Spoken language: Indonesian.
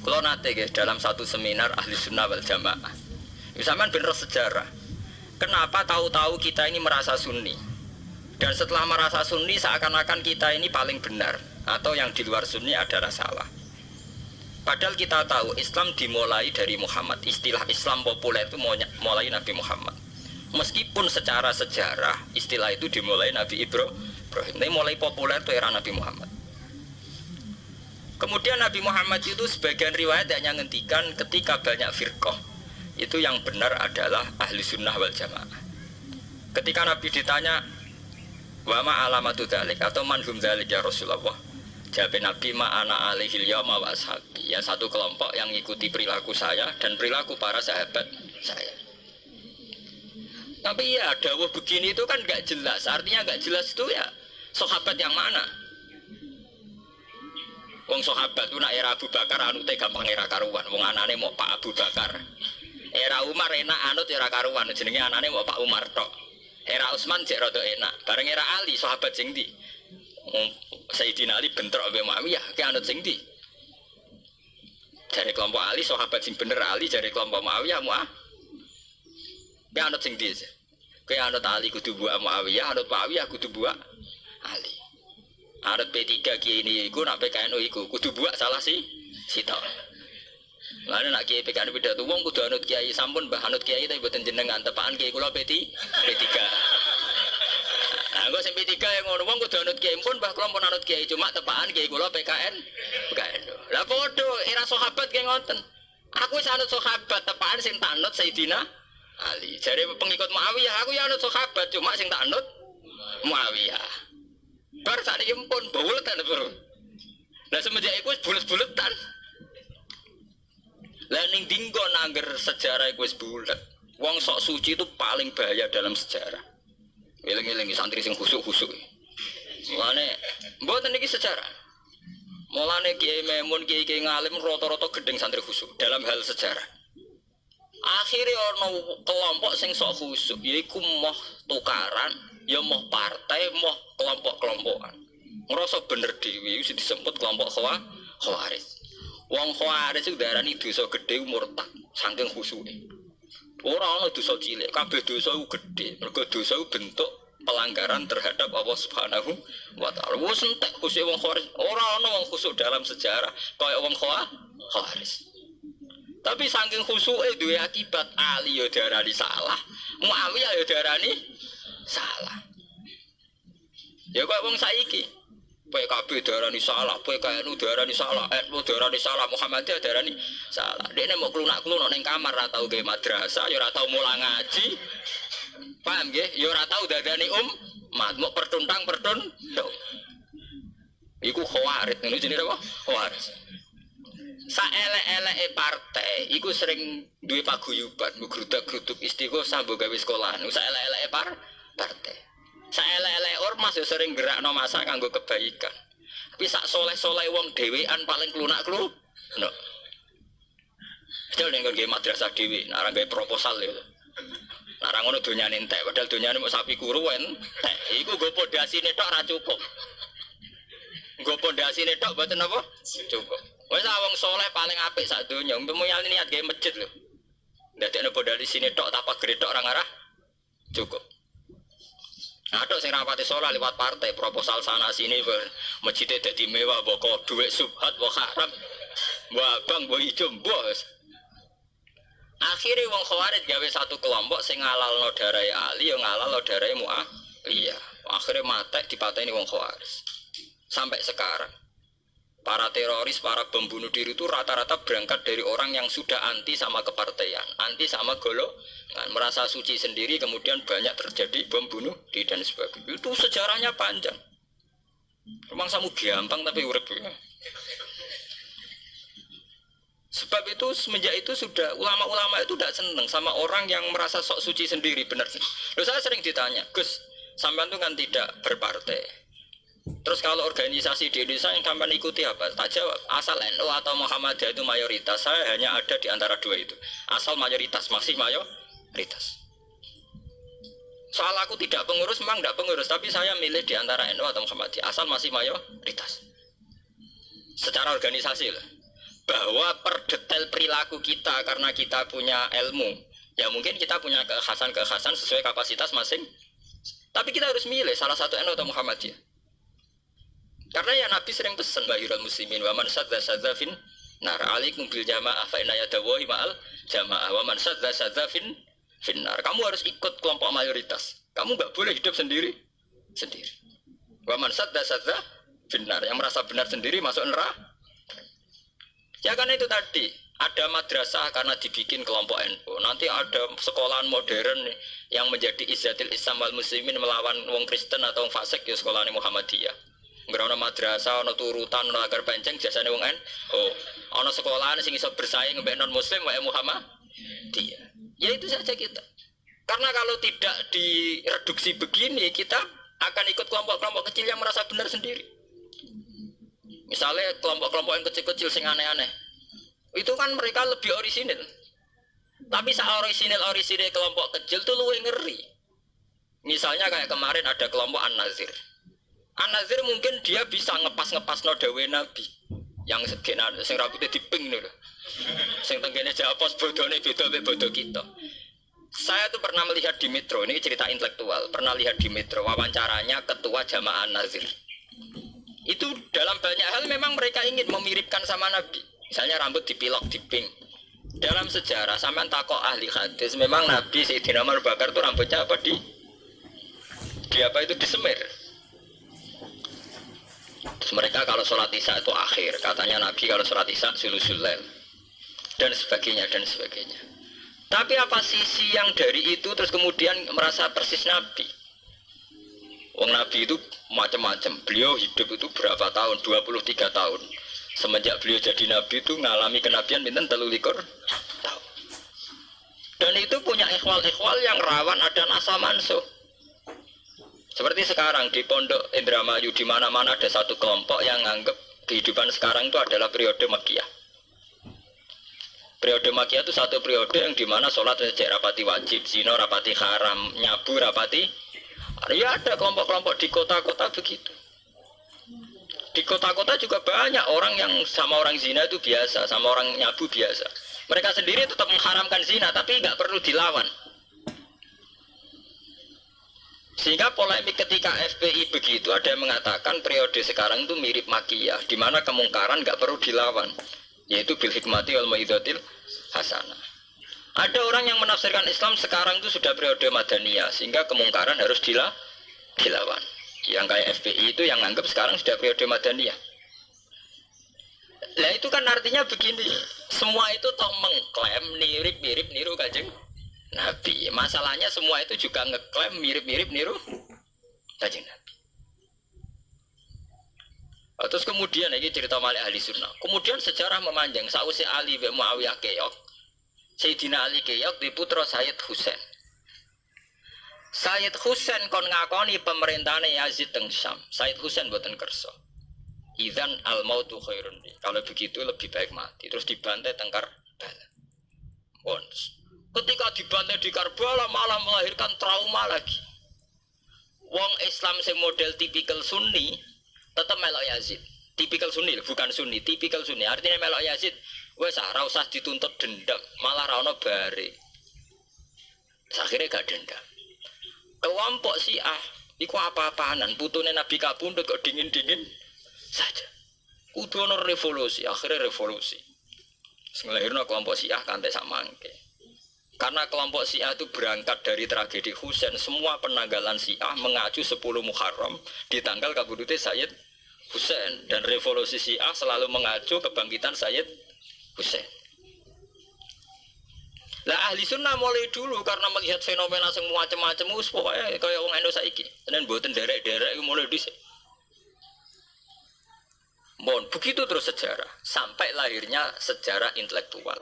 Kalau nate guys dalam satu seminar ahli sunnah wal jamaah, misalkan bener sejarah. Kenapa tahu-tahu kita ini merasa sunni? Dan setelah merasa sunni seakan-akan kita ini paling benar, atau yang di luar sunni adalah salah. Padahal kita tahu Islam dimulai dari Muhammad. Istilah Islam populer itu mulai Nabi Muhammad. Meskipun secara sejarah istilah itu dimulai Nabi Ibrahim. Ini mulai populer itu era Nabi Muhammad. Kemudian Nabi Muhammad itu sebagian riwayat hanya ngendikan ketika banyak firqah, itu yang benar adalah ahli sunnah wal jamaah. Ketika Nabi ditanya wa ma alamatu dzalik atau manhum dzalik ya Rasulullah, jawab Nabi ma ana alaihil yauma wa ashabi, ya satu kelompok yang mengikuti perilaku saya dan perilaku para sahabat saya. Tapi ya dawuh begini itu kan nggak jelas, artinya nggak jelas itu ya sahabat yang mana? Wong sahabat itu nak era Abu Bakar anute gampang era karuan, wong anane mau Pak Abu Bakar. Era Umar enak anut era karuan, jenenge anane mau Pak Umar tok. Era Utsman jek rada enak. Bareng era Ali sahabat sing ndi? Sayyidina Ali bentrok mbek Muawiyah, ki anut sing ndi? Jare kelompok Ali sahabat sing bener Ali, jare kelompok Muawiyah ki anut sing ndi? Ki anut Ali kudu buak Muawiyah, anut Muawiyah kudu buak Ali. Anut P3 kiai ini iku nak PKNU iku kudu buak salah si sitok. Lan nak kiai PKNU pidato wong kudu anut kiai sampun mbah anut kiai tapi mboten jenengan tepaan kiai kula P3. Nah, engko sing P3 yang ngono wong kudu anut kiai pun mbah kula pun anut kiai cuma tepaan kiai kula PKNU. Lah padha era sahabat ki ngoten. Aku wis anut sahabat tepaan sing tak anut Sayyidina Ali. Jare pengikut Muawiyah aku ya anut sahabat cuma sing tak anut Muawiyah. Bar sakniki pun buletan bro. Lah semenjak iku wis bulet-buletan. Lah ning dinggon angger sejarah iku wis bulet. Wong sok suci itu paling bahaya dalam sejarah. Eling-eling santri sing khusuk-khusuk. Mulane mboten niki sejarah. Mulane Kiai Memun, Kiai ngalim rata-rata gedeng santri khusuk dalam hal sejarah. Akhirnya ono kelompok sing sok khusuk yaiku moh tukaran, ya moh partai, moh kelompok-kelompokan. Ngerasa bener dhewe iku disebut kelompok Khawarij. Wong Khawarij iku darani dosa gedhe murtad saking khusuke. Ora ana dosa cilik, kabeh dosa iku gedhe. Mergo dosa iku bentuk pelanggaran terhadap Allah Subhanahu wa taala. Wis entek khusuk wong Khawarij. Ora ana wong khusuk dalam sejarah kaya wong Khawarij. Tapi saking khusuke duwe akibat Ali ya diarani salah, Muawiyah ya diarani salah. Ya kok wong saiki PKB diarani salah, PKNU diarani salah, NU diarani salah, Muhammadiyah diarani salah. Dekne mau klunak-klunuk ning kamar ora tau gawe madrasah, ya ora tau mulang ngaji. Paham nggih? Ya ora tau dadani umat, mau pertuntang-pertundung. Iku Khawarij, ngono jenenge apa? Khawarij. Saelek-eleke partai iku sering duwe paguyuban, ngrudak-gruduk istighosah mbok gawe sekolahan. Saelek-eleke partai. Saelek-eleke ormas yo sering gerakno masa kanggo kebaikan. Tapi sak soleh-soleh wong dhewean paling klunak-klunuk. No. Padahal ning nggo madrasah dhewe, nek gawe proposal yo. Nek ora ngono donyane entek, padahal donyane mok sapi kuru entek. Iku nggo pondasine tok ora cukup. Nggo pondasine tok mboten apa? Cukup. Wes wong soleh paling apik sak donya, umpamane niat gawe masjid lho. Ndadekno pondasi sini tok apa gredok ora ngarah. Cukup. Ada sing rapati soleh lewat partai, proposal sana sini masjidnya dadi mewah, mbok dhuwit subhat, mbok haram. Mbok abang, mbok ijo, bos. Akhire wong Khawarij gawe satu kelompok sing ngalalno darahe Ali, yo ngalalno darahe Muawiyah. Akhire matek dipateni wong Khawarij. Sampai sekarang para teroris, para pembunuh diri itu rata-rata berangkat dari orang yang sudah anti sama kepartaian, anti sama golongan, merasa suci sendiri, kemudian banyak terjadi bom bunuh diri dan sebagainya. Itu sejarahnya panjang. Memang samu gampang tapi urip. Sebab itu semenjak itu sudah ulama-ulama itu tidak senang sama orang yang merasa sok suci sendiri, benar sih. Loh, saya sering ditanya, Gus, sampean itu kan tidak berpartai. Terus kalau organisasi di Indonesia yang sampean ikuti apa? Tak jawab. Asal NU atau Muhammadiyah itu mayoritas, saya hanya ada di antara dua itu. Asal mayoritas, masih mayoritas. Soal aku tidak pengurus, memang tidak pengurus, tapi saya milih di antara NU atau Muhammadiyah. Asal masih mayoritas. Secara organisasi lah. Bahwa per detail perilaku kita karena kita punya ilmu. Ya mungkin kita punya kekhasan-kekhasan sesuai kapasitas masing. Tapi kita harus milih salah satu NU atau Muhammadiyah. Karena ya Nabi sering pesan bahirul muslimin wa man sadza fin nar alaikum bil jamaah fa inna yadawahi ma'al jamaah wa man sadza fin nar. Kamu harus ikut kelompok mayoritas. Kamu enggak boleh hidup sendiri. Wa man sadza fin nar, yang merasa benar sendiri masuk neraka. Ya karena itu tadi ada madrasah karena dibikin kelompok NU. Nanti ada sekolahan modern yang menjadi izzatil Islam wal muslimin melawan wong Kristen atau wong fasik ya sekolahan Muhammadiyah. Nggak ada madrasah, ada turutan, ada agar penceng, biasanya wong NU. Ada sekolahan yang bisa bersaing dengan non muslim wae Muhammadiyah. Ya itu saja kita. Karena kalau tidak direduksi begini, kita akan ikut kelompok-kelompok kecil yang merasa benar sendiri. Misalnya kelompok-kelompok yang kecil-kecil sing aneh-aneh. Itu kan mereka lebih orisinil. Tapi saat orisinil kelompok kecil itu lebih ngeri. Misalnya kayak kemarin ada kelompok An-Nazir. An-Nazir mungkin dia bisa ngepas no dawe Nabi. Yang sing rambutnya diping lho. Sing tenggene japos bodone beda mek bodo kita. Saya tuh pernah melihat di Metro, ini cerita intelektual. Pernah lihat di Metro wawancaranya ketua Jamaah An-Nazir. Itu dalam banyak hal memang mereka ingin memiripkan sama Nabi. Misalnya rambut dipilok, diping. Dalam sejarah sampean takok ahli hadis, memang Nabi Sayyidina Abu Bakar itu rambutnya apa di apa itu disemir. Terus mereka kalau sholat isya itu akhir, katanya Nabi kalau sholat isya sulusul-lail dan sebagainya dan sebagainya. Tapi apa sisi yang dari itu terus kemudian merasa persis Nabi? Wong Nabi itu macam-macam. Beliau hidup itu berapa tahun? 23 tahun. Semenjak beliau jadi Nabi itu ngalami kenabian binten 33 tahun. Dan itu punya ikhwal-ikhwal yang rawan ada nasa mansuh. Seperti sekarang di Pondok Indramayu di mana-mana ada satu kelompok yang anggap kehidupan sekarang itu adalah periode Makkiyah. Periode Makkiyah itu satu periode yang dimana sholat sejak rapati wajib, zina rapati haram, nyabu rapati. Ya ada kelompok-kelompok di kota-kota begitu. Di kota-kota juga banyak orang yang sama orang zina itu biasa, sama orang nyabu biasa. Mereka sendiri tetap mengharamkan zina, tapi nggak perlu dilawan. Sehingga polemik ketika FPI begitu, ada yang mengatakan periode sekarang itu mirip Makkiyah, di mana kemungkaran nggak perlu dilawan, yaitu bil hikmati wal mau'izatil hasanah. Ada orang yang menafsirkan Islam sekarang itu sudah periode Madaniyah, sehingga kemungkaran harus dilawan. Yang kayak FPI itu yang anggap sekarang sudah periode Madaniyah. Nah itu kan artinya begini, semua itu toh mengklaim mirip-mirip niru Kanjeng Nabi. Masalahnya semua itu juga ngeklaim mirip-mirip niru Kanjeng Nabi. Terus kemudian ini cerita Malik ahli sunnah. Kemudian sejarah memanjang. Sausi Ali bin Muawiyah keok, Sayyidina Ali keok di putra Sayyid Husain. Sayyid Husain kon ngakoni pemerintahane Yazid teng Syam. Sayyid Husain boten kersa. Idzan al mautu khairun. Kalau begitu lebih baik mati. Terus dibantai teng Karbala. Ketika dibantai di Karbala malah melahirkan trauma lagi. Wong Islam sing model tipikal Sunni tetap melok Yazid. Tipikal Sunni bukan Sunni, tipikal Sunni. Artinya melok Yazid wes ora usah dituntut dendam, malah ra ono bare. Akhirnya gak dendam. Kelompok Syiah iku apa-apaanan, putune Nabi kapundhut kok dingin-dingin saja. Kudu ono revolusi, akhirnya revolusi. Ngelahirno kelompok Syiah kanthi sak mangke. Karena kelompok Syiah itu berangkat dari tragedi Husain, semua penanggalan Syiah mengacu 10 Muharram di tanggal kabudute Sayyid Husain, dan revolusi Syiah selalu mengacu kebangkitan Sayyid Husain. Lah ahli sunnah mulai dulu karena melihat fenomena sing macam-macam wis pokoke kaya wong Indonesia saiki. Tenan mboten derek-derek mulai dhisik. Begitu terus sejarah sampai lahirnya sejarah intelektual.